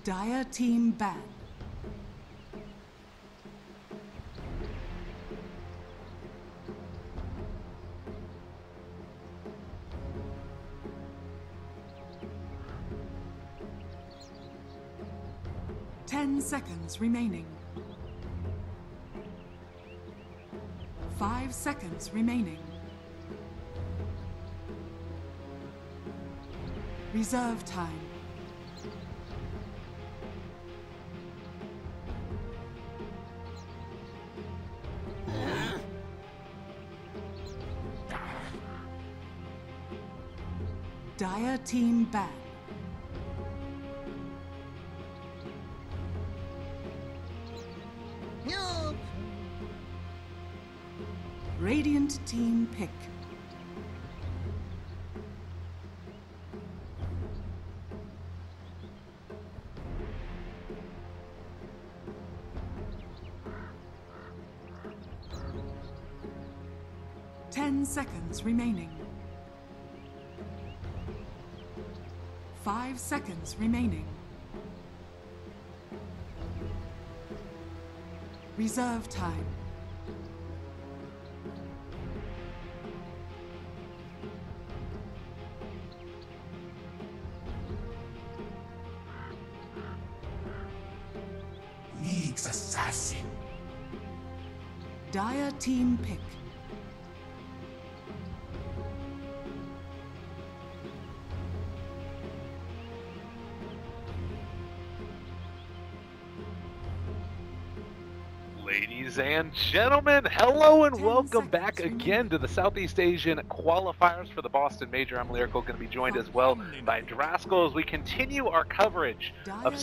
Dire team ban. Ten seconds remaining. 5 seconds remaining. Reserve time. Dire team ban. Help! Radiant team pick. Ten seconds remaining. 5 seconds remaining. Reserve time. League's assassin. Dire team pick. Ladies and gentlemen, hello and 10 welcome back seconds again to the Southeast Asian qualifiers for the Boston Major. I'm Lyrical, going to be joined as well by Draskell as we continue our coverage of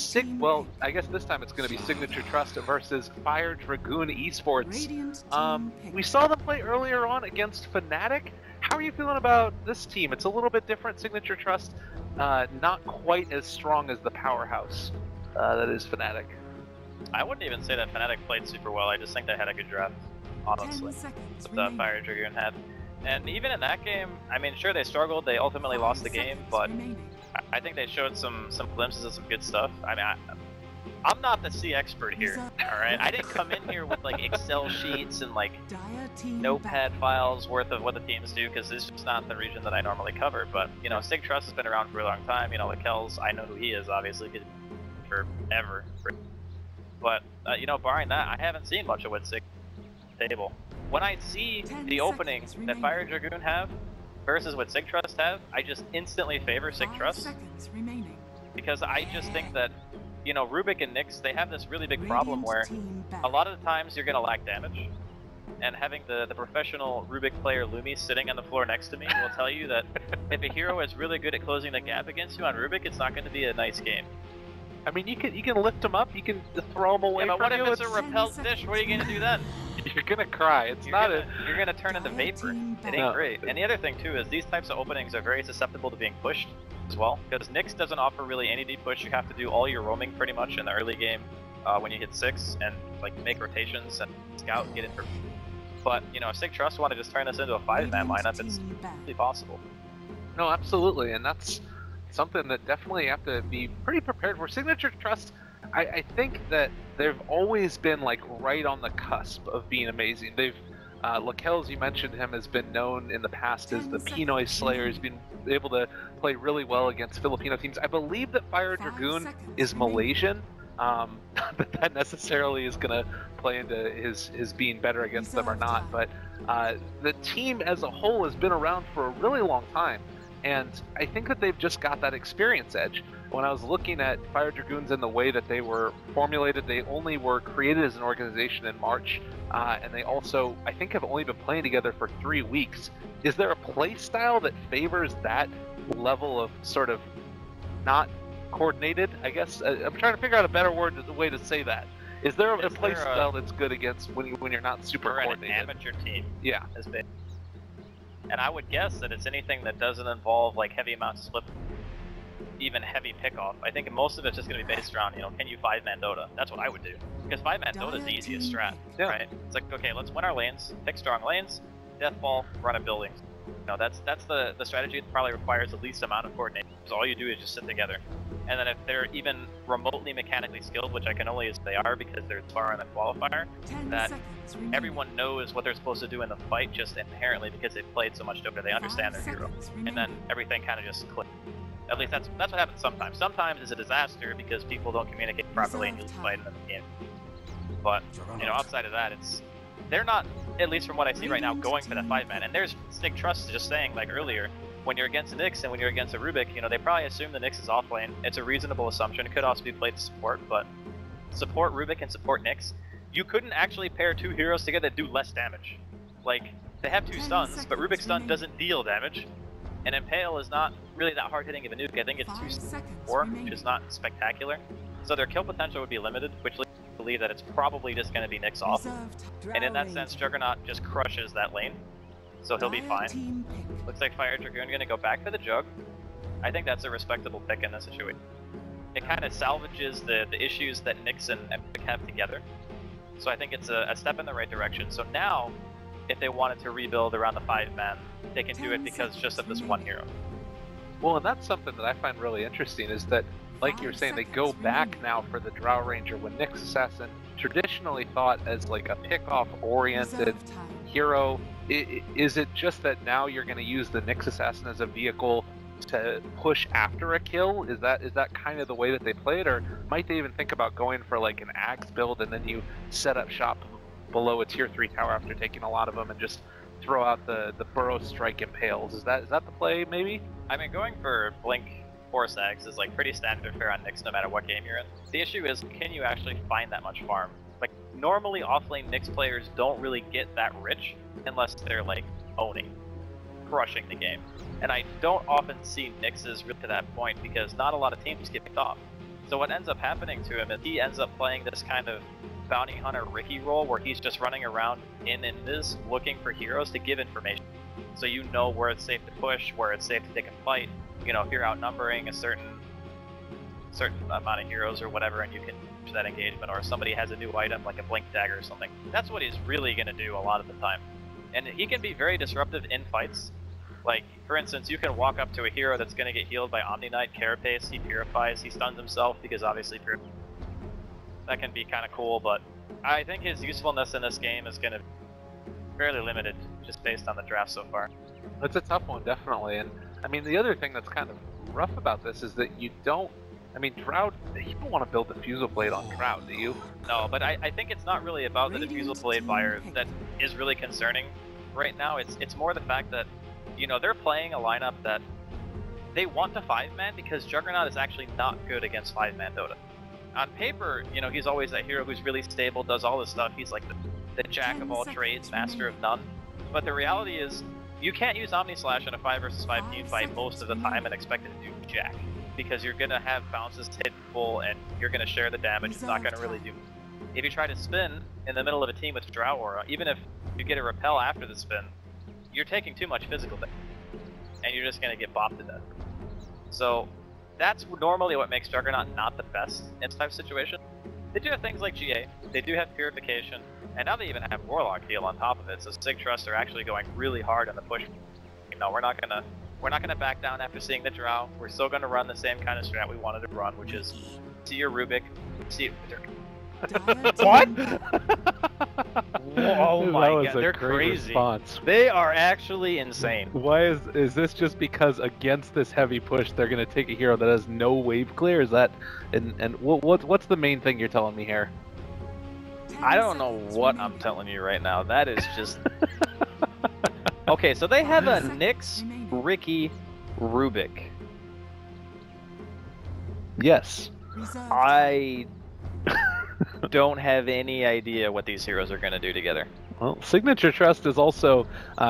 I guess this time it's going to be Signature.Trust versus Fire Dragoon Esports. Radiant team pick. We saw them play earlier on against Fnatic. How are you feeling about this team? It's a little bit different. Signature.Trust, not quite as strong as the powerhouse that is Fnatic. I wouldn't even say that Fnatic played super well. I just think they had a good draft, honestly, 10 seconds that remaining. Fire Dragoon had. And even in that game, I mean, sure, they struggled. They ultimately 5 lost the game, seconds but remaining. I think they showed some glimpses of some good stuff. I mean, I'm not the C expert here, all right? I didn't come in here with, like, Excel sheets and, like, Dire team notepad ban. files worth of what the teams do, because this is just not the region that I normally cover. But, you know, Sig.Trust has been around for a long time. You know, Kells, I know who he is, obviously, forever. But, you know, barring that, I haven't seen much of what Sig table. When I see 10 the opening seconds that remaining. Fire Dragoon have versus what Sig.Trust have, I just instantly favor 5 Sig.Trust, seconds remaining. because I just think that, you know, Rubik and Nyx, they have this really big problem Radiant where team ban. a lot of the times you're going to lack damage. And having the professional Rubik player Lumi sitting on the floor next to me will tell you that if a hero is really good at closing the gap against you on Rubik, it's not going to be a nice game. I mean, you can lift them up, you can throw them away Yeah, but from what you. if it's a 10 repelled dish? What are you going to do then? You're gonna cry. It's not You're gonna turn into Dire vapor. team It ban. ain't great. And the other thing too is these types of openings are very susceptible to being pushed as well, because Nyx doesn't offer really any deep push. You have to do all your roaming pretty much in the early game when you hit 6 and like make rotations and scout and get in for. But you know, if Sig.Trust want to just turn this into a 5-man Radiant lineup, it's team ban. completely possible. No, absolutely, and that's something that definitely you have to be pretty prepared for. Signature.Trust, I think that they've always been like right on the cusp of being amazing. They've Lakel, as you mentioned him, has been known in the past as the Pinoy Slayer. He's been able to play really well against Filipino teams. I believe that Fire 5 Dragoon seconds is remaining. Malaysian, but that necessarily is going to play into his being better against them or Reserve not. time. But the team as a whole has been around for a really long time, and I think that they've just got that experience edge. When I was looking at Fire Dragoons and the way that they were formulated, they only were created as an organization in March, and they also, I think, have only been playing together for 3 weeks. Is there a play style that favors that level of sort of not coordinated, I guess? I'm trying to figure out a better way to say that. Is there a play style that's good against when you're not super For an coordinated? amateur team, Yeah. is big. And I would guess that it's anything that doesn't involve like heavy amounts of split, even heavy pickoff. I think most of it's just going to be based around, you know, can you 5-man Dota? That's what I would do. Because 5-man Dota is the easiest strat, Yeah. right? It's like, okay, let's win our lanes, pick strong lanes, death ball, run at buildings. You know, that's the strategy that probably requires the least amount of coordination. Because all you do is just sit together. And then if they're even remotely mechanically skilled, which I can only assume they are because they're far in the qualifier, 10 that seconds remaining. everyone knows what they're supposed to do in the fight just inherently because they've played so much Dota. They understand their hero. And then everything kind of just clicks. At least that's what happens sometimes. Sometimes it's a disaster because people don't communicate properly and you lose fight in the game. But, you know, outside of that, they're not, at least from what I see right now, going for that 5-man. And there's Signature.Trust just saying, like earlier, when you're against a Nyx and when you're against a Rubik, you know, they probably assume the Nyx is off lane. It's a reasonable assumption. It could also be played to support, but support Rubik and support Nyx, you couldn't actually pair two heroes together that do less damage. Like, they have 2 stuns, but Rubik's stun doesn't deal damage. And Impale is not really that hard hitting of a nuke. I think it's 2-4, which is not spectacular. So their kill potential would be limited, which leads me to believe that it's probably just going to be Nyx off. And in that sense, Juggernaut just crushes that lane. So he'll be fine. Looks like Fire Dragoon going to go back for the Jug. I think that's a respectable pick in this situation. It kind of salvages the issues that Nyx and Epic have together. So I think it's a step in the right direction. So now, if they wanted to rebuild around the 5-man, they can do it because just of this one hero. Well, and that's something that I find really interesting is that, like you were saying, they go back now for the Drow Ranger when Nyx Assassin traditionally thought as like a pick-off oriented hero. Is it just that now you're going to use the Nyx Assassin as a vehicle to push after a kill? Is that kind of the way that they play it, or might they even think about going for like an axe build and then you set up shop below a tier 3 tower after taking a lot of them and just throw out the burrow strike impales? Is that the play maybe? I mean, going for Blink Force Axe is like pretty standard fare on Nyx no matter what game you're in. The issue is, can you actually find that much farm? Like, normally offlane Nyx players don't really get that rich unless they're like owning, crushing the game. And I don't often see Nyx's really to that point because not a lot of teams get picked off. So what ends up happening to him is he ends up playing this kind of bounty hunter Ricky role where he's just running around in Invis looking for heroes to give information. So you know where it's safe to push, where it's safe to take a fight. You know, if you're outnumbering a certain amount of heroes or whatever, and you can push that engagement, or if somebody has a new item like a blink dagger or something. That's what he's really going to do a lot of the time. And he can be very disruptive in fights. Like, for instance, you can walk up to a hero that's going to get healed by Omni Knight, Carapace, he purifies, he stuns himself because obviously that can be kind of cool, but I think his usefulness in this game is going to be fairly limited just based on the draft so far. It's a tough one, definitely. And I mean, the other thing that's kind of rough about this is that you don't, I mean, Drow, you don't want to build the Diffusal Blade on Drow, do you? No, but I think it's not really about the Diffusal Blade buyer that is really concerning right now. It's more the fact that, you know, they're playing a lineup that they want to 5-man because Juggernaut is actually not good against 5-man Dota. On paper, you know, he's always that hero who's really stable, does all this stuff. He's like the jack of all trades, master of none. But the reality is, you can't use Omni Slash in a 5 versus 5 team fight most of the time and expect it to do jack. Because you're going to have bounces hit full and you're going to share the damage. It's not going to really do. If you try to spin in the middle of a team with Drow Aura, even if you get a repel after the spin, you're taking too much physical damage. And you're just going to get bopped to death. So that's normally what makes Juggernaut not the best in this type of situation. They do have things like GA, they do have Purification, and now they even have Warlock heal on top of it, so Sig.Trust are actually going really hard on the push. You know, we're not gonna back down after seeing the Drow. We're still gonna run the same kind of strat we wanted to run, which is see your Rubik, see What? Oh my god, they're great crazy. Response. They are actually insane. Why is this just because against this heavy push they're gonna take a hero that has no wave clear? Is that and what's the main thing you're telling me here? I don't know what I'm telling you right now. That is just okay. So they have a Nyx, Ricky, Rubik. Yes. I don't have any idea what these heroes are going to do together. Well, Signature.Trust is also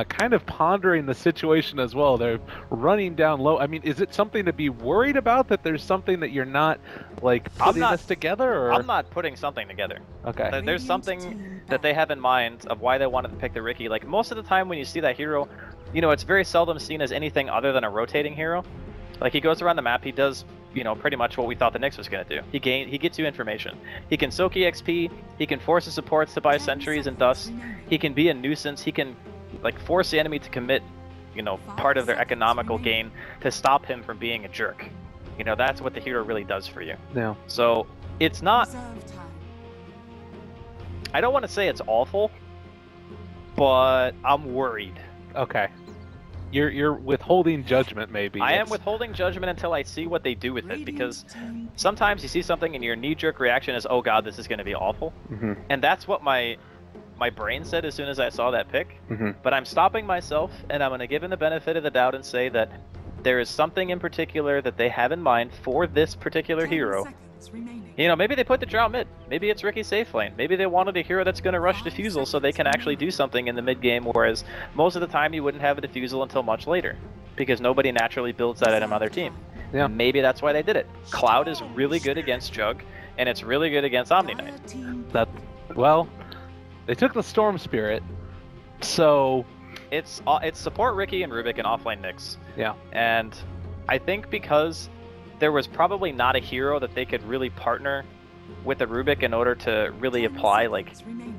kind of pondering the situation as well. They're running down low. I mean, is it something to be worried about that there's something that you're not, like, putting this together? Or? I'm not putting something together. Okay. There's something that they have in mind of why they wanted to pick the Ricky. Like, most of the time when you see that hero, you know, it's very seldom seen as anything other than a rotating hero. Like, he goes around the map, he does, you know, pretty much what we thought the Nyx was going to do. He gets you information. He can soak EXP, he can force the supports to buy sentries and dust, he can be a nuisance, he can, like, force the enemy to commit, you know, part of their economical gain to stop him from being a jerk. You know, that's what the hero really does for you. Yeah. So it's not, Reserve time. I don't want to say it's awful, but I'm worried. Okay. You're withholding judgment, maybe. I am withholding judgment until I see what they do with it, because sometimes you see something and your knee-jerk reaction is, oh god, this is going to be awful. And that's what my brain said as soon as I saw that pick. But I'm stopping myself, and I'm going to give him the benefit of the doubt and say that there is something in particular that they have in mind for this particular 10 hero. seconds remaining. You know, maybe they put the Drow mid. Maybe it's Ricky's safe lane. Maybe they wanted a hero that's going to rush Diffusal so they can actually do something in the mid game, whereas most of the time you wouldn't have a Diffusal until much later, because nobody naturally builds that item on their team. Yeah. Maybe that's why they did it. Cloud is really good against Jug, and it's really good against Omni Knight. Dire team Well, they took the Storm Spirit, so It's support Ricky and Rubik and offlane Nyx. yeah. And I think because there was probably not a hero that they could really partner with the Rubik in order to really apply like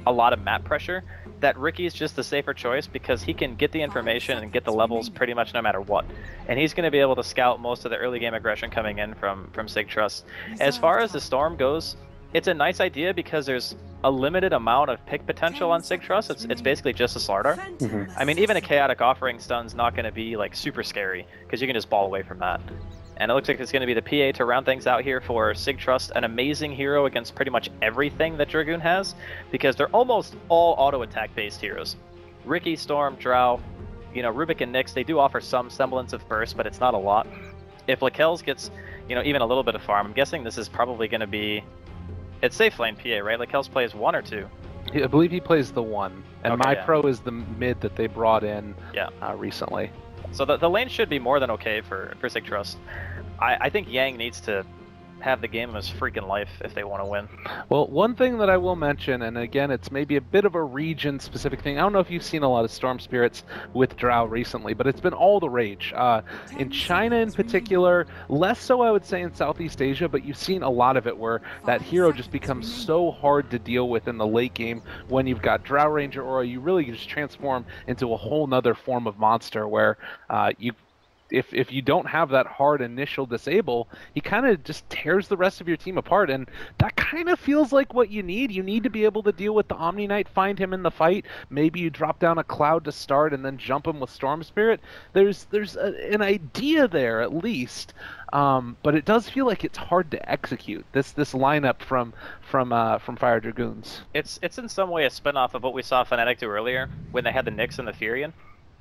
a lot of map pressure, that Ricky's just the safer choice because he can get the information and get the levels pretty much no matter what. And he's going to be able to scout most of the early game aggression coming in from Sig.Trust. As far as the Storm goes, it's a nice idea because there's a limited amount of pick potential on Sig.Trust. It's basically just a Slardar. I mean, even a Chaotic Offering stun's not going to be like super scary because you can just ball away from that. And it looks like it's going to be the PA to round things out here for Sig.Trust, an amazing hero against pretty much everything that Dragoon has, because they're almost all auto-attack based heroes. Ricky, Storm, Drow, you know, Rubik and Nyx, they do offer some semblance of burst, but it's not a lot. If Lakel's gets, you know, even a little bit of farm, I'm guessing this is probably going to be... It's safe lane PA, right? Lakel's plays 1 or 2? I believe he plays the 1, and Okay, my yeah. pro is the mid that they brought in recently. So the lane should be more than okay for Sig.Trust. I think Yang needs to have the game of his freaking life if they want to win. Well, one thing that I will mention, and again, it's maybe a bit of a region-specific thing. I don't know if you've seen a lot of Storm Spirits with Drow recently, but it's been all the rage. In China in particular, less so I would say in Southeast Asia, but you've seen a lot of it where that hero just becomes so hard to deal with in the late game when you've got Drow Ranger Aura. You really just transform into a whole nother form of monster where if you don't have that hard initial disable, he kind of just tears the rest of your team apart, and that kind of feels like what you need. You need to be able to deal with the Omni Knight, find him in the fight. Maybe you drop down a Cloud to start and then jump him with Storm Spirit. There's an idea there at least, but it does feel like it's hard to execute this lineup from Fire Dragoons. It's in some way a spin-off of what we saw Fnatic do earlier when they had the Nyx and the Furion.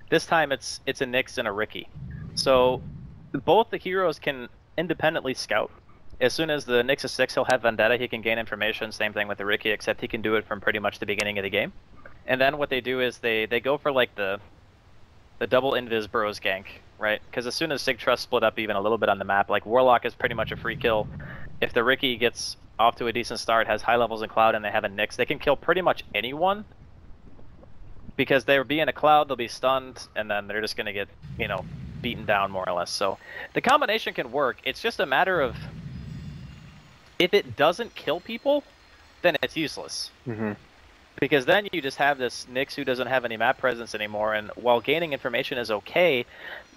This time it's a Nyx and a Ricky. So both the heroes can independently scout. As soon as the Nyx is 6, he'll have Vendetta, he can gain information, same thing with the Ricky, except he can do it from pretty much the beginning of the game. And then what they do is they go for like the double Invis Burrows gank, right? Because as soon as Sig.Trust split up even a little bit on the map, like Warlock is pretty much a free kill. If the Ricky gets off to a decent start, has high levels in Cloud, and they have a Nyx, they can kill pretty much anyone. Because they'll be in a Cloud, they'll be stunned, and then they're just going to get, you know, beaten down more or less. So the combination can work. It's just a matter of if it doesn't kill people, then it's useless. Because then you just have this Nyx who doesn't have any map presence anymore, and while gaining information is okay,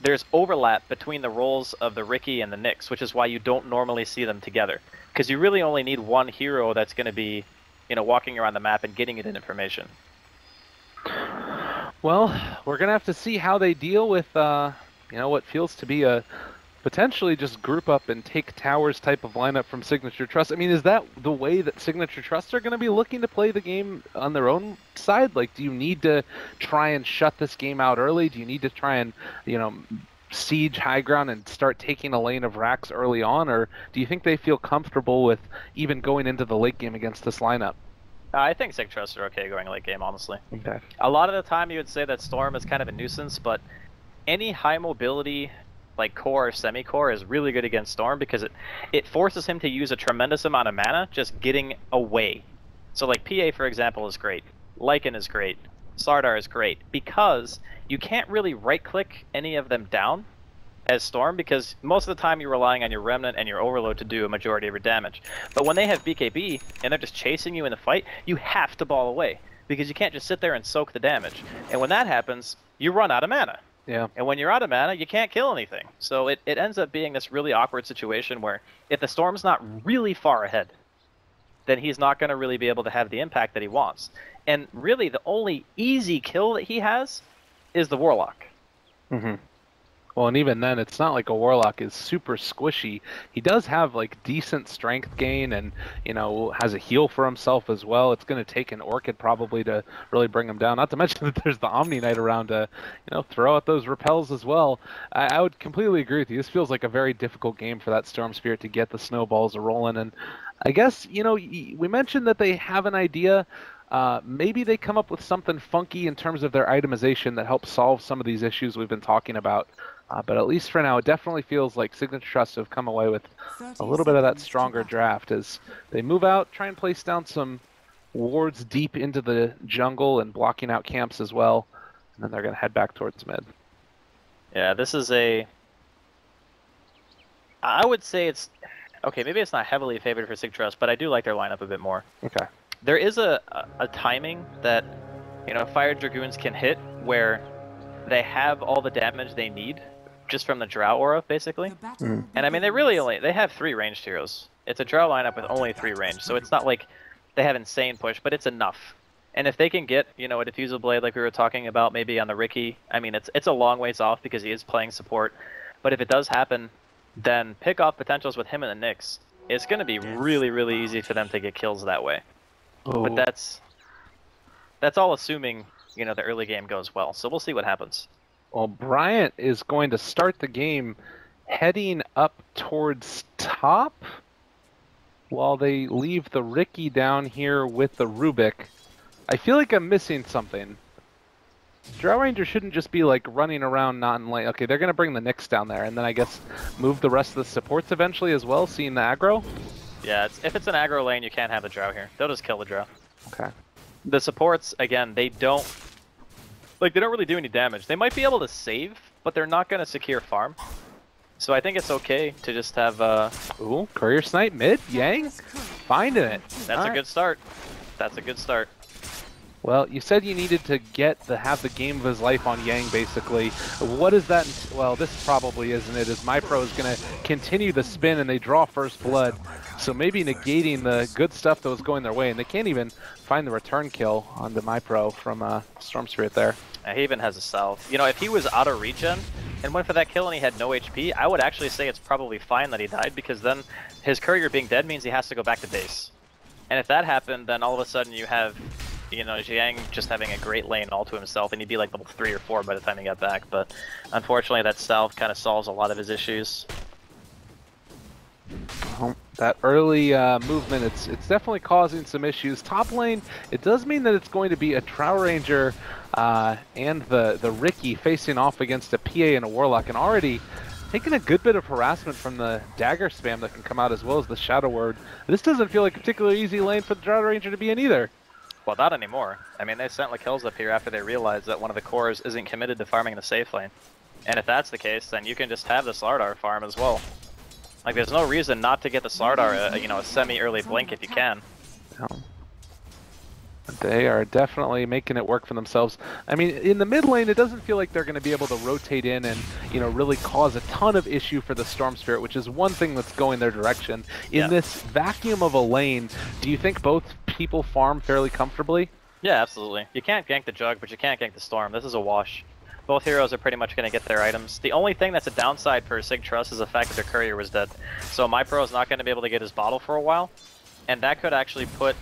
there's overlap between the roles of the Ricky and the Nyx, which is why you don't normally see them together. Because you really only need one hero that's going to be, you know, walking around the map and getting it in information. Well, we're gonna have to see how they deal with you know, what feels to be a potentially just group up and take towers type of lineup from Signature.Trust. I mean, is that the way that Signature.Trust are going to be looking to play the game on their own side? Like, do you need to try and shut this game out early? Do you need to try and, you know, siege high ground and start taking a lane of racks early on? Or do you think they feel comfortable with even going into the late game against this lineup? I think Sig.Trust are okay going late game, honestly. Okay. A lot of the time you would say that Storm is kind of a nuisance, but any high mobility like core or semi-core is really good against Storm because it forces him to use a tremendous amount of mana just getting away. So like PA, for example, is great. Lycan is great. Slardar is great because you can't really right-click any of them down as Storm because most of the time you're relying on your Remnant and your Overload to do a majority of your damage. But when they have BKB and they're just chasing you in the fight, you have to ball away because you can't just sit there and soak the damage. And when that happens, you run out of mana. Yeah. And when you're out of mana, you can't kill anything. So it ends up being this really awkward situation where if the Storm's not really far ahead, then he's not going to really be able to have the impact that he wants. And really, the only easy kill that he has is the Warlock. Mm-hmm. Well, and even then, it's not like a Warlock is super squishy. He does have like decent strength gain, and has a heal for himself as well. It's going to take an Orchid probably to really bring him down. Not to mention that there's the Omni Knight around to, throw out those repels as well. I would completely agree with you. This feels like a very difficult game for that Storm Spirit to get the snowballs rolling. And I guess we mentioned that they have an idea. Maybe they come up with something funky in terms of their itemization that helps solve some of these issues we've been talking about. But at least for now, it definitely feels like Signature.Trust have come away with a little bit of that stronger draft as they move out, try and place down some wards deep into the jungle and blocking out camps as well. And then they're going to head back towards mid. Yeah, this is I would say it's... Okay, maybe it's not heavily favored for Signature.Trust, but I do like their lineup a bit more. Okay. There is a timing that, Fire Dragoons can hit where they have all the damage they need just from the Drow aura, basically. And I mean, they have 3 ranged heroes. It's a Drow lineup with only 3 range, so it's not like they have insane push, but it's enough. And if they can get, a Diffusal Blade like we were talking about, maybe on the Ricky, I mean, it's a long ways off because he is playing support. But if it does happen, then pick off potentials with him and the Nyx. It's going to be really, really easy for them to get kills that way. Oh. But that's all assuming, the early game goes well. So we'll see what happens. Well, Bryant is going to start the game heading up towards top while they leave the Ricky down here with the Rubik. I feel like I'm missing something. Drow Ranger shouldn't just be like running around not in lane. Okay, they're going to bring the Nyx down there and then I guess move the rest of the supports eventually as well, seeing the aggro. Yeah, if it's an aggro lane, you can't have the Drow here. They'll just kill the Drow. Okay. The supports, again, they don't really do any damage. They might be able to save, but they're not going to secure farm. So I think it's okay to just have... Ooh, Courier Snipe mid, Yang, finding it. That's a good start. That's a good start. Well, you said you needed to have the game of his life on Yang, basically. What is that? Well, this probably isn't it, as MyPro is going to continue the spin and they draw first blood. So maybe negating the good stuff that was going their way, and they can't even find the return kill onto MyPro from Storm Spirit there. He even has a salve. If he was out of regen and went for that kill and he had no HP, I would actually say it's probably fine that he died, because then his courier being dead means he has to go back to base. And if that happened, then all of a sudden you have... Jiang just having a great lane all to himself, and he'd be like level 3 or 4 by the time he got back, but unfortunately that salve kind of solves a lot of his issues. Well, that early movement, it's definitely causing some issues. Top lane, it does mean that it's going to be a Drow Ranger and the Ricky facing off against a PA and a Warlock, and already taking a good bit of harassment from the dagger spam that can come out as well as the Shadow Word. This doesn't feel like a particularly easy lane for the Drow Ranger to be in either. Well, not anymore. I mean, they sent kills up here after they realized that one of the cores isn't committed to farming the safe lane. And if that's the case, then you can just have the Slardar farm as well. Like, there's no reason not to get the Slardar a semi-early blink if you can. No. They are definitely making it work for themselves. I mean, in the mid lane, it doesn't feel like they're going to be able to rotate in and, really cause a ton of issue for the Storm Spirit, which is one thing that's going their direction. In this vacuum of a lane, do you think both people farm fairly comfortably? Yeah, absolutely. You can't gank the Jug, but you can't gank the Storm. This is a wash. Both heroes are pretty much going to get their items. The only thing that's a downside for Sig.Trust is the fact that their courier was dead. So MyPro is not going to be able to get his bottle for a while, and that could actually put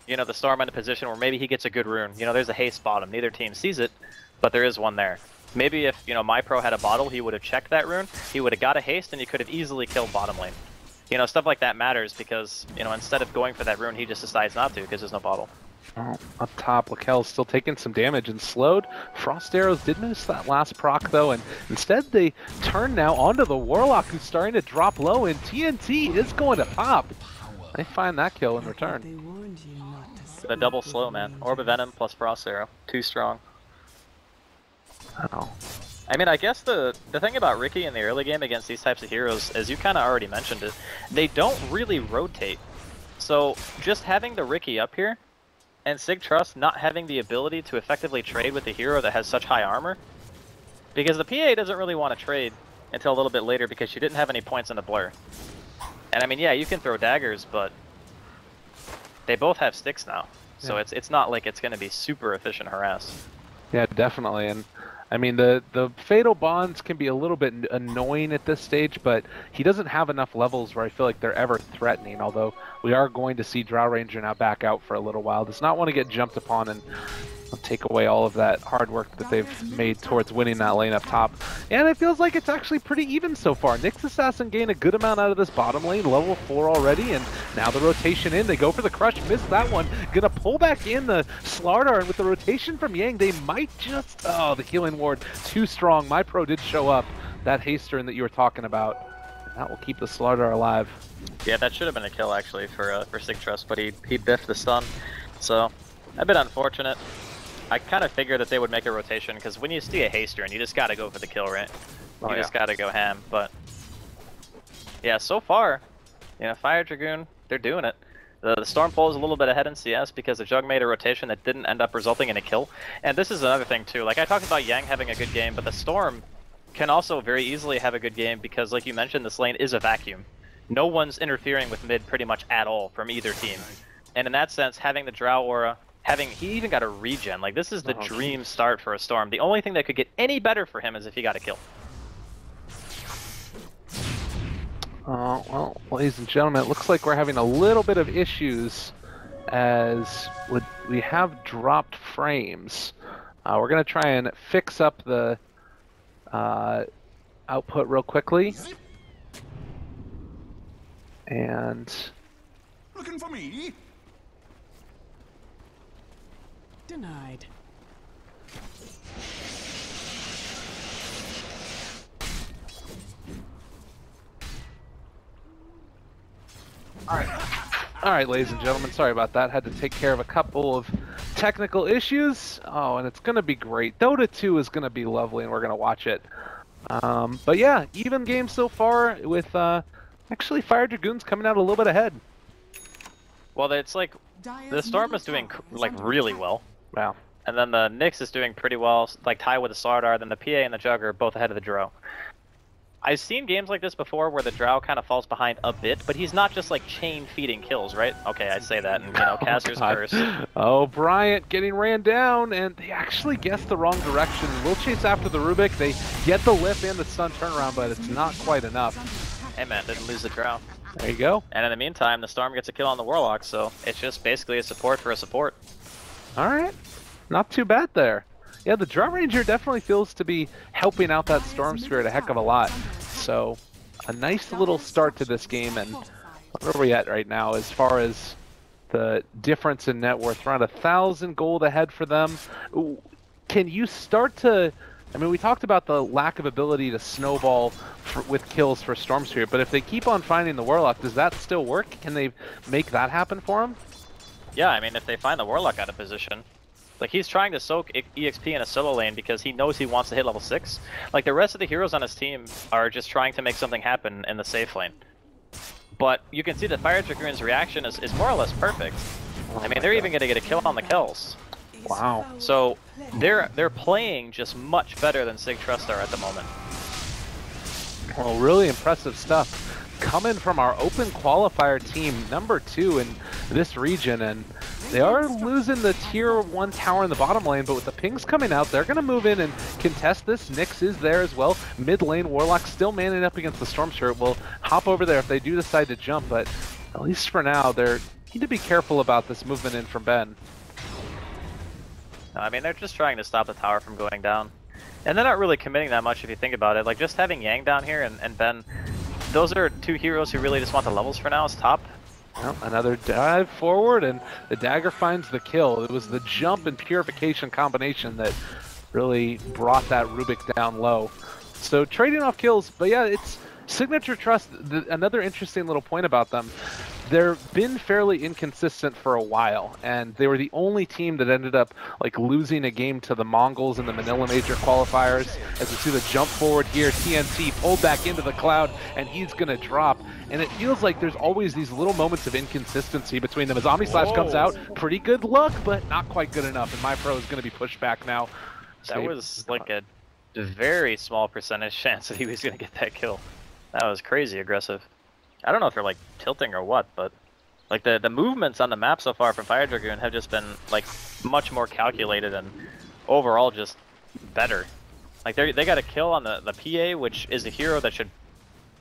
the Storm in a position where maybe he gets a good rune. There's a haste bottom. Neither team sees it, but there is one there. Maybe if, MyPro had a bottle, he would have checked that rune, he would have got a haste, and he could have easily killed bottom lane. Stuff like that matters because, instead of going for that rune, he just decides not to because there's no bottle. Oh, up top, Lakel's still taking some damage and slowed. Frost Arrows did miss that last proc though, and instead they turn now onto the Warlock, who's starting to drop low, and TNT is going to pop. They find that kill in return. The double slow, man. Orb of Venom plus Frost Arrow. Too strong. Oh. I mean, I guess the thing about Ricky in the early game against these types of heroes, as you kind of already mentioned it, they don't really rotate. So just having the Ricky up here, and Sig.Trust not having the ability to effectively trade with a hero that has such high armor, Because the PA doesn't really want to trade until a little bit later because she didn't have any points in the blur. And I mean, yeah, you can throw daggers, but they both have sticks now. So Yeah. it's not like it's going to be super efficient harass. Yeah, definitely. And I mean, the fatal bonds can be a little bit annoying at this stage, but he doesn't have enough levels where I feel like they're ever threatening, although we are going to see Drow Ranger now back out for a little while. Does not want to get jumped upon and take away all of that hard work that they've made towards winning that lane up top. And it feels like it's actually pretty even so far. Nyx Assassin gained a good amount out of this bottom lane, level 4 already, and now the rotation in. They go for the crush, missed that one. Gonna pull back in the Slardar, and with the rotation from Yang, they might just... Oh, the healing ward, too strong. My pro did show up, that haste turn that you were talking about. And that will keep the Slardar alive. Yeah, that should have been a kill actually for Signature.Trust, but he biffed the stun. So, a bit unfortunate. I kind of figured that they would make a rotation, because when you see a haster, and you just gotta go for the kill, right? You just gotta go ham, but... Yeah, so far, you know, Fire Dragoon, they're doing it. The Stormpole is a little bit ahead in CS because the Jug made a rotation that didn't end up resulting in a kill. And this is another thing too, like I talked about Yang having a good game, but the Storm can also very easily have a good game because, like you mentioned, this lane is a vacuum. No one's interfering with mid pretty much at all from either team. And in that sense, having the Drow Aura, he even got a regen. Like, this is the dream start for a Storm. The only thing that could get any better for him is if he got a kill. Well, ladies and gentlemen, it looks like we're having a little bit of issues as we have dropped frames. We're going to try and fix up the output real quickly. And... Looking for me? Denied. All right, ladies and gentlemen, sorry about that. Had to take care of a couple of technical issues. Oh, and it's going to be great. Dota 2 is going to be lovely, and we're going to watch it. But yeah, even game so far with actually Fire Dragoons coming out a little bit ahead. Well, it's like the Storm is doing like really well. Wow. And then the Nyx is doing pretty well, like tied with the Slardar. Then the PA and the Jug are both ahead of the Drow. I've seen games like this before where the Drow kind of falls behind a bit, but he's not just like chain feeding kills, right? Okay, I say that, and you know, Caster's curse. Oh, Bryant getting ran down, and they actually guessed the wrong direction. We'll chase after the Rubik. They get the lift and the stun turnaround, but it's not quite enough. Hey man, didn't lose the Drow. There you go. And in the meantime, the Storm gets a kill on the Warlock, so it's just basically a support for a support. All right, not too bad there. Yeah, the Drow Ranger definitely feels to be helping out that Storm Spirit a heck of a lot. So, a nice little start to this game, and where are we at right now as far as the difference in net worth? Around 1,000 gold ahead for them. Can you start to... I mean, we talked about the lack of ability to snowball with kills for Storm Spirit, but if they keep on finding the Warlock, does that still work? Can they make that happen for them? Yeah, I mean, if they find the Warlock out of position. Like, he's trying to soak EXP in a solo lane because he knows he wants to hit level 6. Like, the rest of the heroes on his team are just trying to make something happen in the safe lane. But you can see that Fire Dragoon's reaction is more or less perfect. I mean, they're even going to get a kill on the kills. Wow. So, they're playing just much better than Signature.Trust are at the moment. Well, really impressive stuff coming from our open qualifier team, number 2 in this region, and they are losing the tier 1 tower in the bottom lane, but with the pings coming out, they're going to move in and contest this. Nyx is there as well. Mid lane, Warlock still manning up against the Storm Spirit. Will hop over there if they do decide to jump, but at least for now, they need to be careful about this movement in from Ben. I mean, they're just trying to stop the tower from going down. And they're not really committing that much if you think about it. Like, just having Yang down here and Ben, those are two heroes who really just want the levels for now. It's top. Well, another dive forward, and the dagger finds the kill. It was the jump and purification combination that really brought that Rubik down low. So trading off kills, but yeah, it's Signature.Trust. Another interesting little point about them. They've been fairly inconsistent for a while, and they were the only team that ended up like losing a game to the Mongols in the Manila Major qualifiers. As we see the jump forward here, TNT pulled back into the cloud, and he's gonna drop. And it feels like there's always these little moments of inconsistency between them. As Omni Slash comes out, pretty good luck, but not quite good enough. And my pro is gonna be pushed back now. That was like a very small percentage chance that he was going to get that kill. That was crazy aggressive. I don't know if they're like tilting or what, but like the movements on the map so far from Fire Dragoon have just been like much more calculated and overall just better. Like they got a kill on the PA, which is a hero that should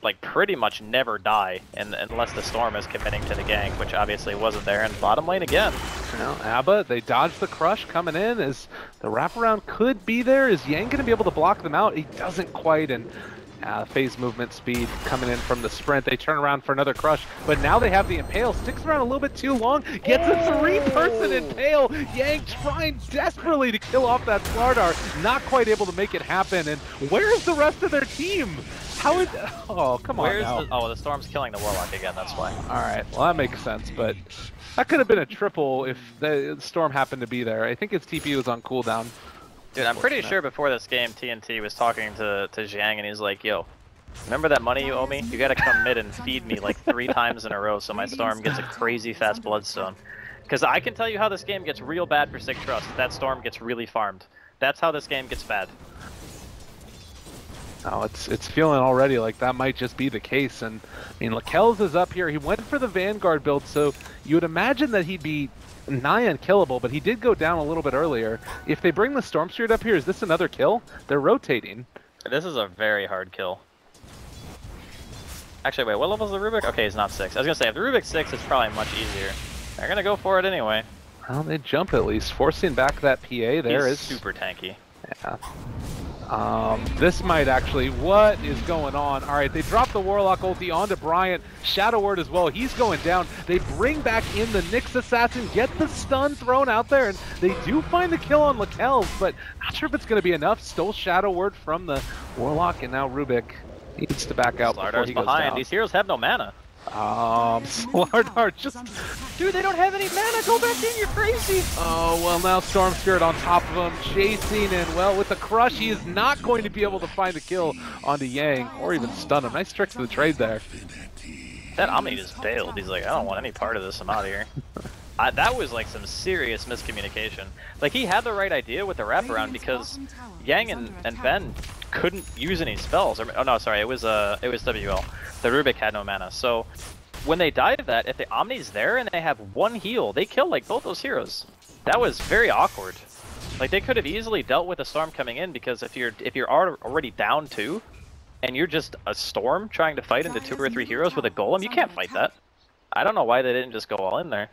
like pretty much never die unless the Storm is committing to the gank, which obviously wasn't there. And bottom lane again. Well, Abba, they dodged the crush coming in. As the wraparound could be there, is Yang going to be able to block them out? He doesn't quite, and phase movement speed coming in from the sprint. They turn around for another crush, but now they have the Impale. Sticks around a little bit too long, gets a 3-person Impale. Yang trying desperately to kill off that Slardar, not quite able to make it happen. And where's the rest of their team? How is... Oh, come on now. The Storm's killing the Warlock again, that's why. Alright, well that makes sense, but that could have been a triple if the Storm happened to be there. I think his TP was on cooldown. Dude, I'm pretty sure before this game, TNT was talking to Zhang, and he's like, yo, remember that money you owe me? You gotta come mid and feed me like 3 times in a row so my Storm gets a crazy fast Bloodstone. Because I can tell you how this game gets real bad for Signature.Trust. That Storm gets really farmed. That's how this game gets bad. Oh, it's feeling already like that might just be the case. And I mean, Lakel's is up here. He went for the Vanguard build, so you would imagine that he'd be nigh unkillable, but he did go down a little bit earlier. If they bring the Storm Spirit up here, is this another kill? They're rotating. This is a very hard kill. Actually, wait, what level is the Rubik? Okay, he's not 6. I was gonna say, if the Rubik's 6, it's probably much easier. They're gonna go for it anyway. Well, they jump at least, forcing back that PA. There He's is super tanky. Yeah. This might actually... What is going on? Alright, they drop the Warlock ulti onto Bryant. Shadow Word as well. He's going down. They bring back in the Nyx Assassin, get the stun thrown out there, and they do find the kill on Lakel's, but not sure if it's going to be enough. Stole Shadow Word from the Warlock, and now Rubik needs to back out before he goes down. These heroes have no mana. Slardar just... Dude, they don't have any mana! Go back in, you're crazy! Oh, well now Storm Spirit on top of him, chasing, and well, with the crush, he is not going to be able to find the kill onto Yang, or even stun him. Nice trick to the trade there. That Omni just bailed. He's like, I don't want any part of this, I'm out of here. That was like some serious miscommunication. Like, he had the right idea with the wraparound because Yang and Ben couldn't use any spells. Oh no, sorry, it was WL. The Rubik had no mana, so when they dive that, if the Omni's there and they have 1 heal, they kill like both those heroes. That was very awkward. Like, they could have easily dealt with a Storm coming in, because if you're already down 2 and you're just a Storm trying to fight into 2 or 3 heroes with a Golem, you can't fight that. I don't know why they didn't just go all in there.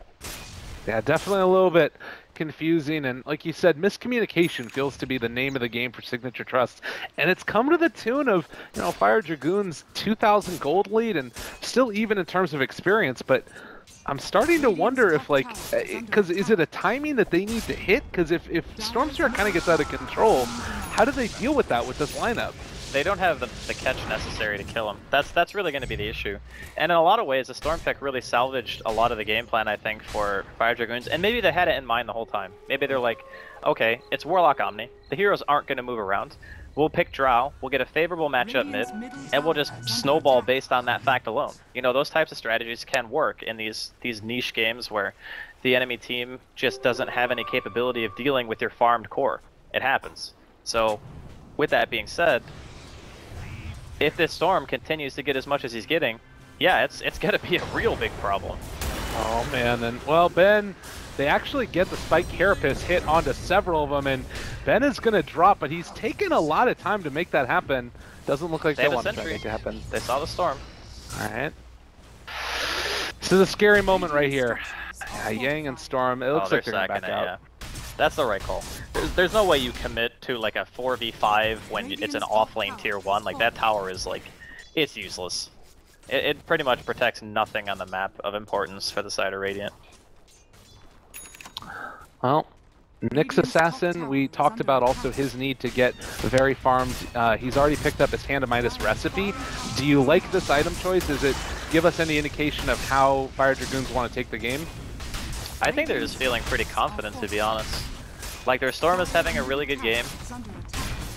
Yeah, definitely a little bit confusing, and like you said, miscommunication feels to be the name of the game for Signature.Trust, and it's come to the tune of, you know, Fire Dragoon's 2,000 gold lead, and still even in terms of experience, but I'm starting to wonder if, like, because is it a timing that they need to hit? Because if Storm Spirit kind of gets out of control, how do they deal with that with this lineup? They don't have the catch necessary to kill him. That's really going to be the issue. And in a lot of ways, the Storm pick really salvaged a lot of the game plan, I think, for Fire Dragoons. And maybe they had it in mind the whole time. Maybe they're like, okay, it's Warlock Omni. The heroes aren't going to move around. We'll pick Drow, we'll get a favorable matchup mid, and we'll just snowball based on that fact alone. You know, those types of strategies can work in these niche games where the enemy team just doesn't have any capability of dealing with your farmed core. It happens. So, with that being said, if this Storm continues to get as much as he's getting, yeah, it's gonna be a real big problem. Oh man, and well, Ben, they actually get the Spike Carapace hit onto several of them, and Ben is gonna drop, but he's taken a lot of time to make that happen. Doesn't look like they want to make it happen. They saw the Storm. Alright. This is a scary moment right here. Yeah, Yang and Storm, it looks like they're gonna back out. Yeah. That's the right call. There's no way you commit to like a 4v5 when it's an offlane tier 1. Like, that tower is like, it's useless. It pretty much protects nothing on the map of importance for the side of Radiant. Well, Nyx Assassin, we talked about also his need to get very farmed. He's already picked up his Hand of Midas recipe. Do you like this item choice? Does it give us any indication of how Fire Dragoons want to take the game? I think they're just feeling pretty confident, to be honest. Like, their Storm is having a really good game.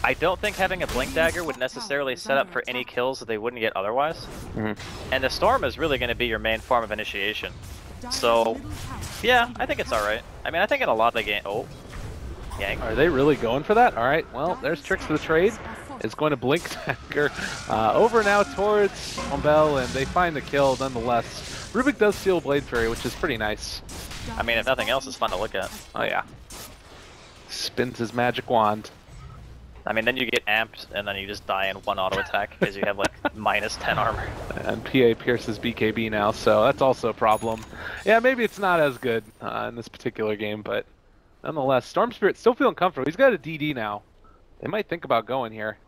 I don't think having a Blink Dagger would necessarily set up for any kills that they wouldn't get otherwise. And the Storm is really going to be your main form of initiation. So, yeah, I think it's alright. I mean, I think in a lot of the game... Oh. Yang. Are they really going for that? All right, well, there's Tricks to the Trade. It's going to blink dagger over now towards Umbel, and they find the kill nonetheless. Rubik does steal Blade Fury, which is pretty nice. I mean, if nothing else, it's fun to look at. Oh yeah. Spins his magic wand. I mean, then you get amped, and then you just die in one auto attack because you have like minus 10 armor. And PA pierces BKB now, so that's also a problem. Yeah, maybe it's not as good in this particular game, but nonetheless, Storm Spirit's still feeling comfortable. He's got a DD now. They might think about going here.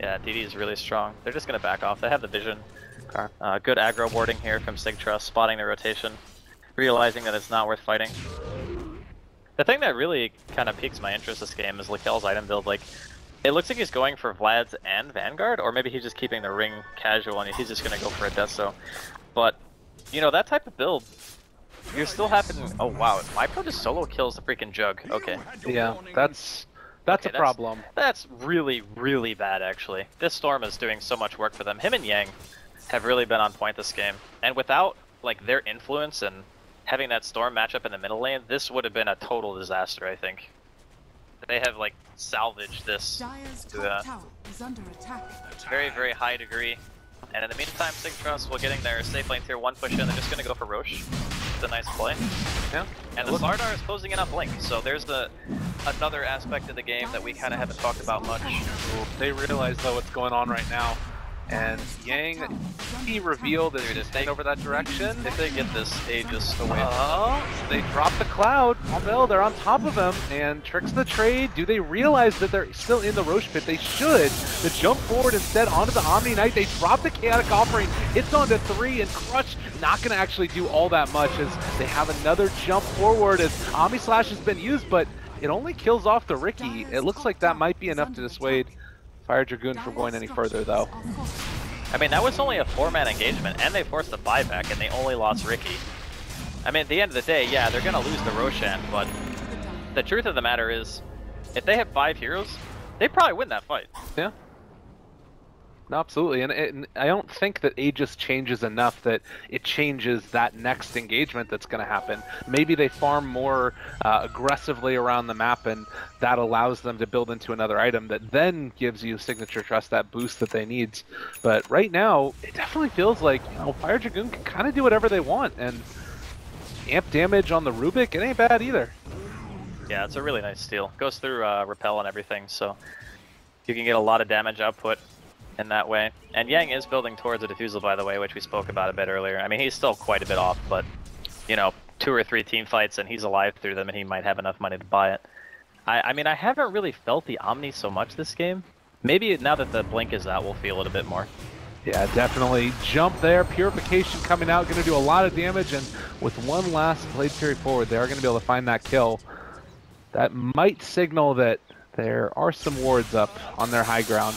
Yeah, DD is really strong. They're just going to back off. They have the vision. Good aggro warding here from Sig.Trust, spotting the rotation, realizing that it's not worth fighting. The thing that really kind of piques my interest this game is Lakel's item build. Like, it looks like he's going for Vlad's and Vanguard, or maybe he's just keeping the ring casual and he's just going to go for a Deso. But, you know, that type of build, you're still having... Oh wow, Mypro just solo kills the freaking Jug. Okay. Yeah, that's a problem. That's really, really bad, actually. This Storm is doing so much work for them. Him and Yang have really been on point this game. And without, like, their influence and having that Storm matchup in the middle lane, this would have been a total disaster, I think. They have, like, salvaged this to a very, very high degree. And in the meantime, Sig.Trust, while getting their safe lane tier 1 push in, they're just going to go for Roche. It's a nice play. Yeah. And the Slardar is closing in on Blink, so there's another aspect of the game that we kind of haven't talked about much. They realize, though, what's going on right now. And Yang, he revealed that he's staying over that direction. If they get this Aegis away. They drop the Cloud. Umbel, they're on top of him. And Tricks the Trade. Do they realize that they're still in the Roche pit? They should. The jump forward instead onto the Omni Knight. They drop the Chaotic Offering. It's onto 3, and Crush not going to actually do all that much as they have another jump forward as Omni Slash has been used, but it only kills off the Riki. It looks like that might be enough to dissuade Fire Dragoon from going any further, though. I mean, that was only a 4-man engagement, and they forced a buyback, and they only lost Riki. I mean, at the end of the day, yeah, they're going to lose the Roshan, but the truth of the matter is, if they have 5 heroes, they probably win that fight. Yeah. No, absolutely, and I don't think that Aegis changes enough that it changes that next engagement that's going to happen. Maybe they farm more aggressively around the map, and that allows them to build into another item that then gives you Signature.Trust that boost that they need. But right now, it definitely feels like, you know, Fire Dragoon can kind of do whatever they want, and amp damage on the Rubik, it ain't bad either. Yeah, it's a really nice steal. Goes through repel and everything, so you can get a lot of damage output in that way. And Yang is building towards a Diffusal, by the way, which we spoke about a bit earlier. I mean, he's still quite a bit off, but, you know, 2 or 3 team fights and he's alive through them and he might have enough money to buy it. I mean, I haven't really felt the Omni so much this game. Maybe now that the Blink is out, we'll feel it a bit more. Yeah, definitely. Jump there. Purification coming out. Going to do a lot of damage, and with one last Blade Fury forward, they are going to be able to find that kill. That might signal that there are some wards up on their high ground.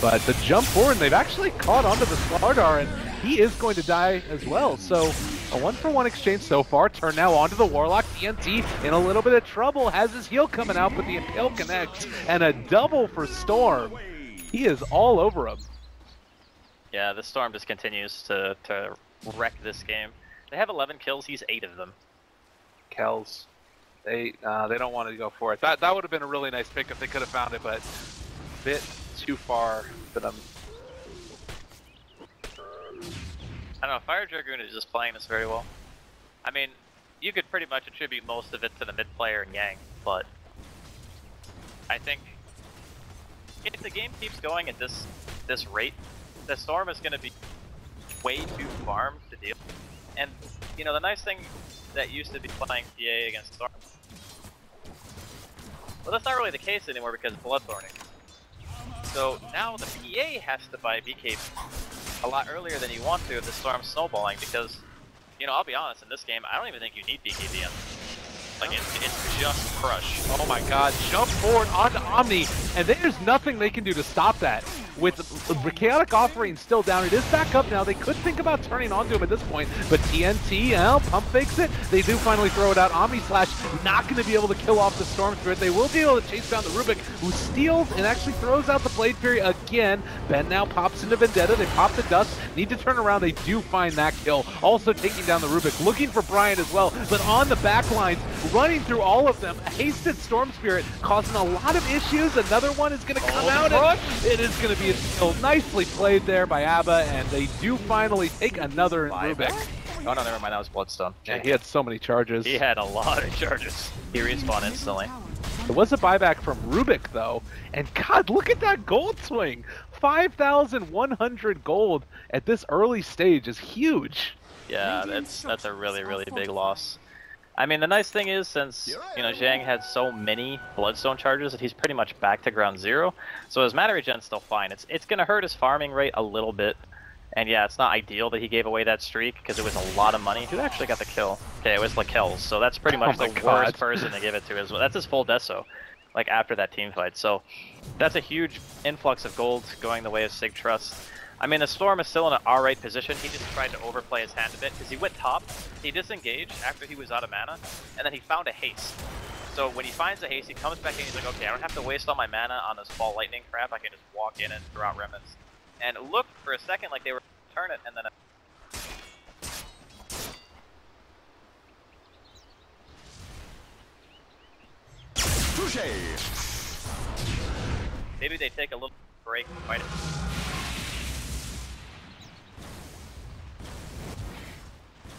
But the jump forward, and they've actually caught onto the Slardar, and he is going to die as well. So a 1-for-1 exchange so far. Turn now onto the Warlock. TNT in a little bit of trouble. Has his heal coming out, but the Impale connects. And a double for Storm. He is all over him. Yeah, the Storm just continues to wreck this game. They have 11 kills. He's 8 of them. Kells. They don't want to go for it. That would have been a really nice pick if they could have found it, but a bit too far for them. I don't know, Fire Dragoon is just playing this very well. I mean, you could pretty much attribute most of it to the mid player and Yang, but I think if the game keeps going at this rate, the Storm is going to be way too farmed to deal. And, you know, the nice thing that used to be playing PA against Storm, well, that's not really the case anymore because of Bloodthorning. So now the PA has to buy BK a lot earlier than you want to if the Storm's snowballing because, you know, I'll be honest, in this game, I don't even think you need BKB. Like, it's just Crush. Oh my god, jump forward onto Omni, and there's nothing they can do to stop that. with Chaotic Offering still down. It is back up now. They could think about turning onto him at this point, but TNT, pump fakes it. They do finally throw it out. Omni Slash not going to be able to kill off the Storm Spirit. They will be able to chase down the Rubik, who steals and actually throws out the Blade Fury again. Ben now pops into Vendetta. They pop the dust. Need to turn around. They do find that kill. Also taking down the Rubik, looking for Brian as well, but on the back lines, running through all of them. A hasted Storm Spirit causing a lot of issues. Another one is going to come out, and it is going to be a kill. Nicely played there by ABBA, and they do finally take another Rubik. Oh no, never mind, that was Bloodstone. Yeah, he had so many charges. He had a lot of charges. He respawned instantly. There was a buyback from Rubik though, and God, look at that gold swing! 5,100 gold at this early stage is huge. Yeah, that's a really big loss. I mean, the nice thing is, since Zhang had so many Bloodstone charges, that he's pretty much back to ground zero. So his mana regen's still fine. It's gonna hurt his farming rate a little bit. And yeah, it's not ideal that he gave away that streak because it was a lot of money. Who actually got the kill? Okay, it was Lakel's, so that's pretty much the worst person to give it to as well. That's his full deso, like after that team fight. So that's a huge influx of gold going the way of Sig.Trust. I mean, the Storm is still in an alright position. He just tried to overplay his hand a bit because he went top, he disengaged after he was out of mana, and then he found a haste. So when he finds a haste, he comes back in and he's like, okay, I don't have to waste all my mana on this Fall Lightning crap. I can just walk in and throw out remnants. And it looked for a second like they were going to turn it, and then Touché. maybe they take a little break and fight it.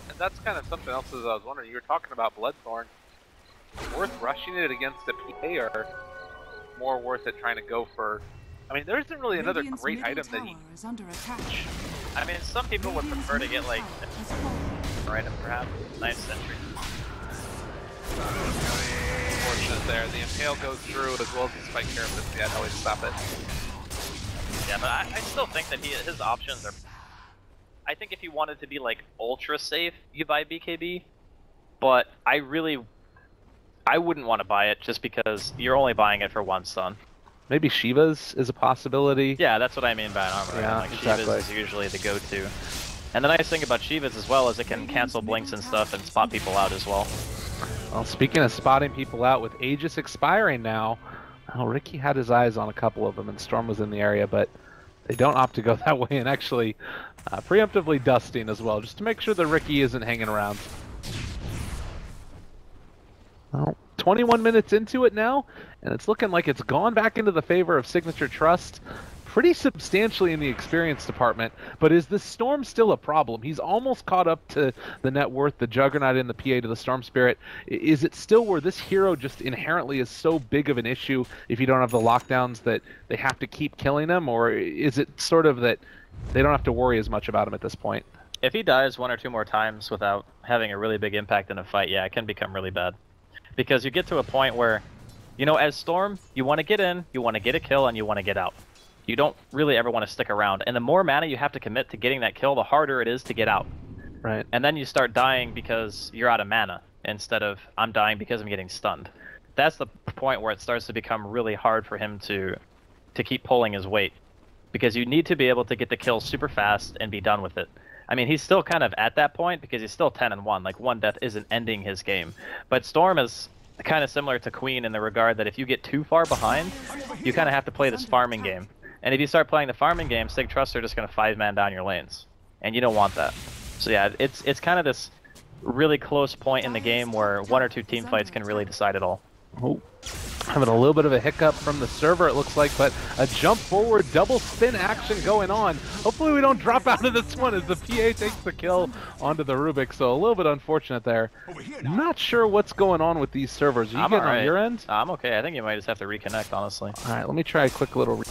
And that's kind of something else as I was wondering. You were talking about Bloodthorn. Worth rushing it against a PA, or more worth it trying to go for... I mean, there isn't really another great item that he... I mean, some people would prefer to get, like, item perhaps. Nice sentry. Unfortunate there. The Impale goes through as well as the Spike Carapace. Yeah, no way to stop it. Yeah, but I still think that his options are... I think if he wanted to be, like, ultra safe, you buy BKB. But I wouldn't want to buy it just because you're only buying it for one stun. Maybe Shiva's is a possibility. Yeah, that's what I mean by an armor. Yeah, like exactly. Shiva's is usually the go-to. And the nice thing about Shiva's as well is it can cancel blinks and stuff and spot people out as well. Well, speaking of spotting people out, with Aegis expiring now, Ricky had his eyes on a couple of them, and Storm was in the area, but they don't opt to go that way, and actually preemptively dusting as well, just to make sure that Ricky isn't hanging around. Well, 21 minutes into it now, and it's looking like it's gone back into the favor of Signature.Trust pretty substantially in the experience department. But is this Storm still a problem? He's almost caught up to the net worth, the Juggernaut and the PA to the Storm Spirit. Is it still where this hero just inherently is so big of an issue if you don't have the lockdowns that they have to keep killing him? Or is it sort of that they don't have to worry as much about him at this point? If he dies one or two more times without having a really big impact in a fight, yeah, it can become really bad. Because you get to a point where, you know, as Storm, you want to get in, you want to get a kill, and you want to get out. You don't really ever want to stick around. And the more mana you have to commit to getting that kill, the harder it is to get out. Right. And then you start dying because you're out of mana, instead of, I'm dying because I'm getting stunned. That's the point where it starts to become really hard for him to keep pulling his weight. Because you need to be able to get the kill super fast and be done with it. I mean, he's still kind of at that point because he's still 10-1. Like, one death isn't ending his game. But Storm is kind of similar to Queen in the regard that if you get too far behind, you kind of have to play this farming game. And if you start playing the farming game, Sig.Trust are just going to 5-man down your lanes. And you don't want that. So yeah, it's kind of this really close point in the game where one or two team fights can really decide it all. Oh, having a little bit of a hiccup from the server, it looks like, but a jump forward, double spin action going on. Hopefully we don't drop out of this one as the PA takes the kill onto the Rubik, so a little bit unfortunate there. Not sure what's going on with these servers. Are you getting on your end? I'm okay. I think you might just have to reconnect, honestly. All right, let me try a quick little...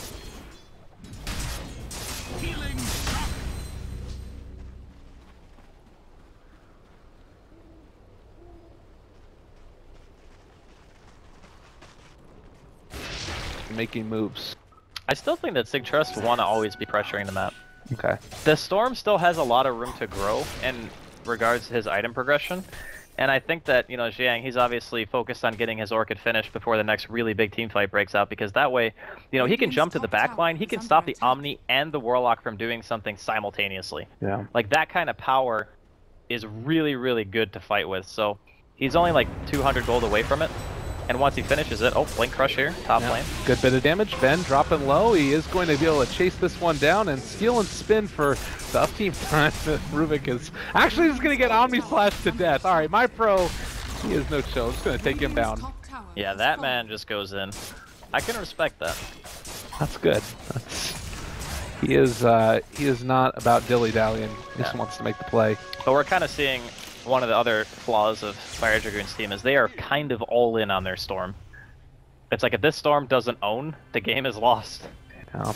making moves. I still think that Sig.Trust want to always be pressuring the map. Okay. The Storm still has a lot of room to grow in regards to his item progression. And I think that, you know, Jiang, he's obviously focused on getting his Orchid finished before the next really big team fight breaks out, because that way, you know, he can jump to the back line, he can stop the Omni and the Warlock from doing something simultaneously. Yeah. Like, that kind of power is really, really good to fight with. So he's only like 200 gold away from it. And once he finishes it, oh, Blink Crush here, top lane. Good bit of damage. Ben dropping low. He is going to be able to chase this one down and steal and spin for the up team front. Rubik is actually just going to get Omni Slash to death. All right, my pro, he is no chill. Just going to take him down. Yeah, that man just goes in. I can respect that. That's good. He is not about dilly-dallying. He just wants to make the play. But we're kind of seeing one of the other flaws of Fire Dragoon's team is they are kind of all in on their Storm. It's like if this Storm doesn't own, the game is lost. Yeah.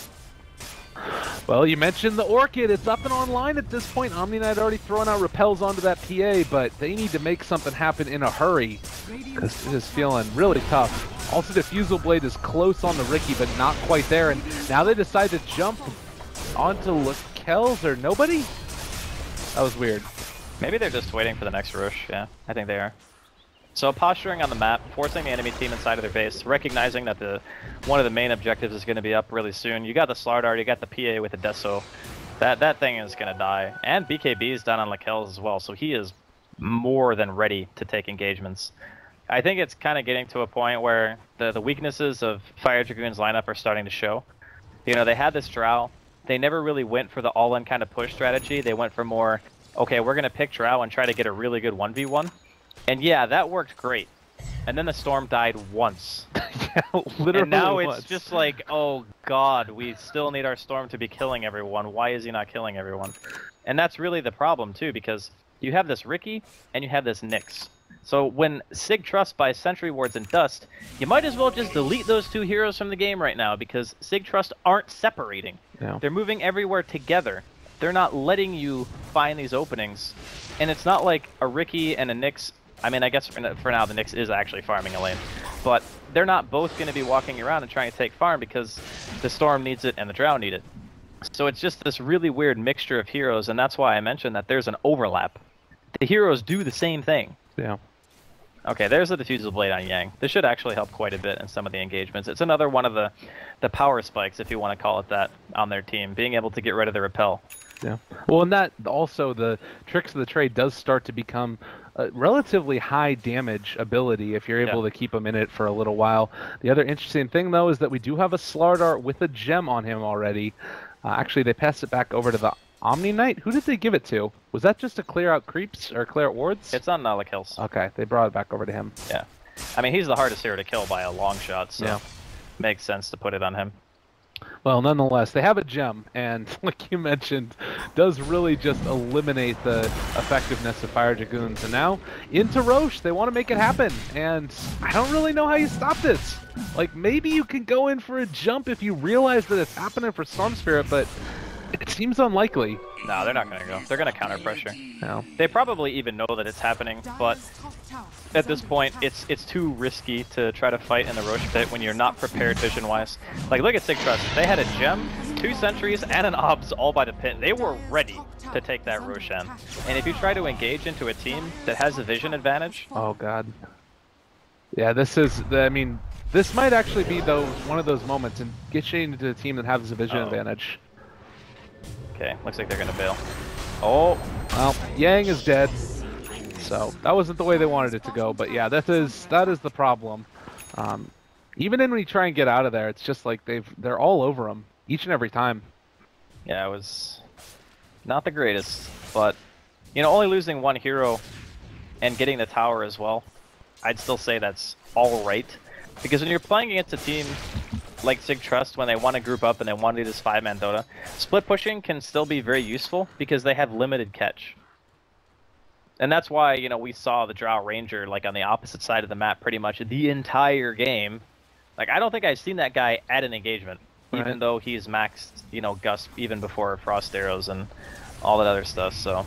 Well, you mentioned the Orchid. It's up and online at this point. Omni Knight already throwing out repels onto that PA, but they need to make something happen in a hurry because it is feeling really tough. Also, Diffusal Blade is close on the Riki, but not quite there. And now they decide to jump onto Lakel's or nobody? That was weird. Maybe they're just waiting for the next rush. Yeah, I think they are. So posturing on the map, forcing the enemy team inside of their base, recognizing that one of the main objectives is going to be up really soon. You got the Slardar, you got the PA with the Deso. That thing is going to die. And BKB is down on Lakel's as well, so he is more than ready to take engagements. I think it's kind of getting to a point where the weaknesses of Fire Dragoon's lineup are starting to show. You know, they had this Drow. They never really went for the all-in kind of push strategy. They went for more, okay, we're going to pick Drow and try to get a really good 1v1. And yeah, that worked great. And then the Storm died once. Yeah, literally and now once. it's just like, oh god, we still need our Storm to be killing everyone. Why is he not killing everyone? And that's really the problem too, because you have this Riki and you have this Nyx. So when Sig.Trust buys Sentry Wards and Dust, you might as well just delete those two heroes from the game right now, because Sig.Trust aren't separating. Yeah. They're moving everywhere together. They're not letting you find these openings. And it's not like a Riki and a Nyx. I mean, I guess for now the Nyx is actually farming a lane. But they're not both going to be walking around and trying to take farm because the Storm needs it and the Drow need it. So it's just this really weird mixture of heroes, and that's why I mentioned that there's an overlap. The heroes do the same thing. Yeah. Okay, there's the Diffusal Blade on Yang. This should actually help quite a bit in some of the engagements. It's another one of the power spikes, if you want to call it that, on their team, being able to get rid of the repel. Yeah. Well, and that also, the tricks of the trade does start to become a relatively high damage ability if you're able to keep them in it for a little while. The other interesting thing, though, is that we do have a Slardar with a gem on him already. Actually, they passed it back over to the Omni Knight. Who did they give it to? Was that just to clear out creeps or clear out wards? It's on Lakel's. Okay, they brought it back over to him. Yeah. I mean, he's the hardest hero to kill by a long shot, so makes sense to put it on him. Well, nonetheless, they have a gem, and like you mentioned, does really just eliminate the effectiveness of Fire Dragoons. And now, into Roche, they want to make it happen, and I don't really know how you stop this. Like, maybe you can go in for a jump if you realize that it's happening for Storm Spirit, but it seems unlikely. No, they're not going to go. They're going to counter pressure. No. They probably even know that it's happening, but at this point, it's too risky to try to fight in the Roche pit when you're not prepared vision-wise. Like, look at Sig.Trust. They had a gem, 2 sentries, and an obs all by the pit. They were ready to take that Roshan. And if you try to engage into a team that has a vision advantage... Oh, God. Yeah, this is... I mean, this might actually be one of those moments and getting into a team that has a vision advantage. Okay, looks like they're gonna bail. Oh, well, Yang is dead, so that wasn't the way they wanted it to go. But yeah, that is the problem. Even when we try and get out of there, it's just like they're all over them each and every time. Yeah, it was not the greatest, but you know, only losing one hero and getting the tower as well, I'd still say that's all right, because when you're playing against a team like Sig.Trust, when they want to group up and they want to do this 5-man Dota, split pushing can still be very useful because they have limited catch. And that's why, you know, we saw the Drow Ranger like on the opposite side of the map pretty much the entire game. Like, I don't think I've seen that guy at an engagement, even though he's maxed, you know, Gust even before Frost Arrows and all that other stuff, so...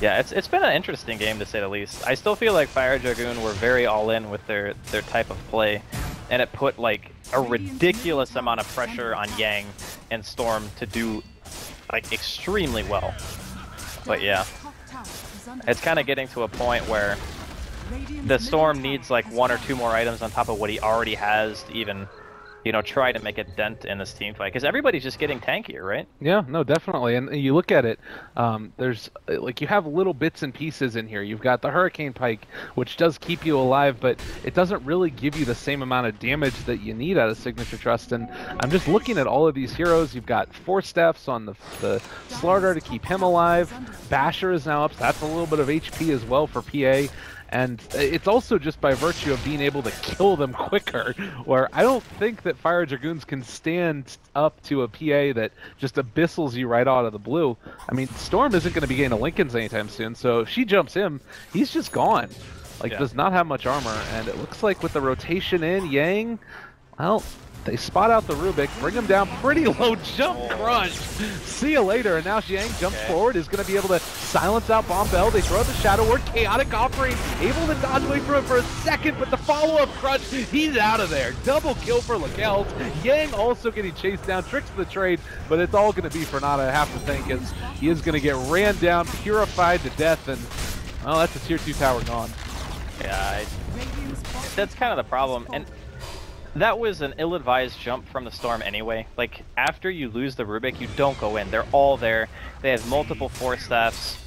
Yeah, it's been an interesting game to say the least. I still feel like Fire Dragoon were very all in with their type of play, and it put like a ridiculous amount of pressure on Yang and Storm to do like extremely well. But yeah. it's kind of getting to a point where the Storm needs like 1 or 2 more items on top of what he already has to even, you know, try to make a dent in this team fight. Because everybody's just getting tankier, right? Yeah, no, definitely. And you look at it, there's like you have little bits and pieces in here. You've got the Hurricane Pike, which does keep you alive, but it doesn't really give you the same amount of damage that you need out of Signature.Trust. And I'm just looking at all of these heroes. You've got Force Staffs on the Slardar to keep him alive. Basher is now up, so that's a little bit of HP as well for PA. And it's also just by virtue of being able to kill them quicker, where I don't think that Fire Dragoons can stand up to a PA that just abyssals you right out of the blue. I mean, Storm isn't going to be getting a Lincoln's anytime soon, so if she jumps him, he's just gone. Like, does not have much armor, and it looks like with the rotation in, Yang, well, they spot out the Rubik, bring him down pretty low, jump crunch. See you later, and now Yang jumps forward, is going to be able to silence out Bombell. They throw out the Shadow Word, Chaotic Offering, able to dodge away from it for a second, but the follow-up crunch, he's out of there. Double kill for Lakells. Yang also getting chased down, tricks the trade, but it's all going to be for Nada, I have to think, as he is going to get ran down, purified to death, and, well, that's a tier 2 tower gone. Yeah, that's kind of the problem. And that was an ill-advised jump from the Storm anyway. Like, after you lose the Rubik, you don't go in. They're all there. They have multiple Force Staffs.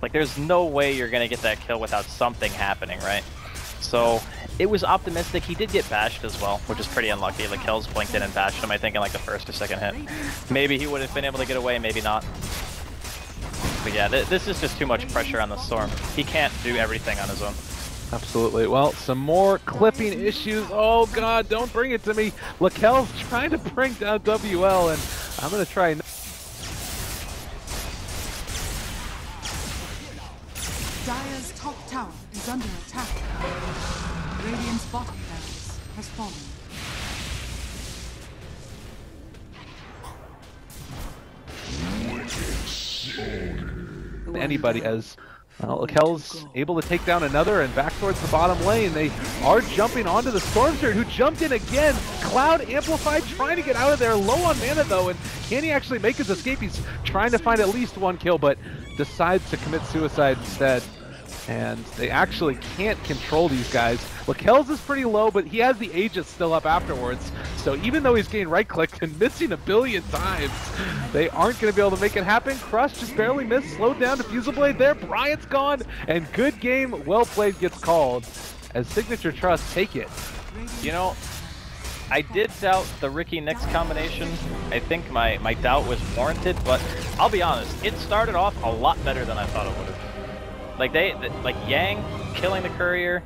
Like, there's no way you're going to get that kill without something happening, right? So, it was optimistic. He did get bashed as well, which is pretty unlucky. Like, Kells blinked in and bashed him, I think, in like the first or second hit. Maybe he would have been able to get away, maybe not. But yeah, this is just too much pressure on the Storm. He can't do everything on his own. Absolutely. Well, some more clipping issues. Oh god, don't bring it to me. Lakel's trying to bring down WL, and I'm going to try. Dire's top tower is under attack. Radiant's bottom barracks has fallen. Anybody has. Lakel's able to take down another and back towards the bottom lane. They are jumping onto the Stormsurge, who jumped in again. Cloud Amplified trying to get out of there. Low on mana though, and can he actually make his escape? He's trying to find at least 1 kill, but decides to commit suicide instead. And they actually can't control these guys. Lakel's is pretty low, but he has the Aegis still up afterwards. So even though he's getting right-clicked and missing a billion times, they aren't going to be able to make it happen. Crush just barely missed, slowed down, Diffusal Blade there, Bryant's gone, and good game, well played gets called as Signature.Trust take it. You know, I did doubt the Riki Nyx combination. I think my doubt was warranted, but I'll be honest, it started off a lot better than I thought it would have. Like like Yang killing the courier,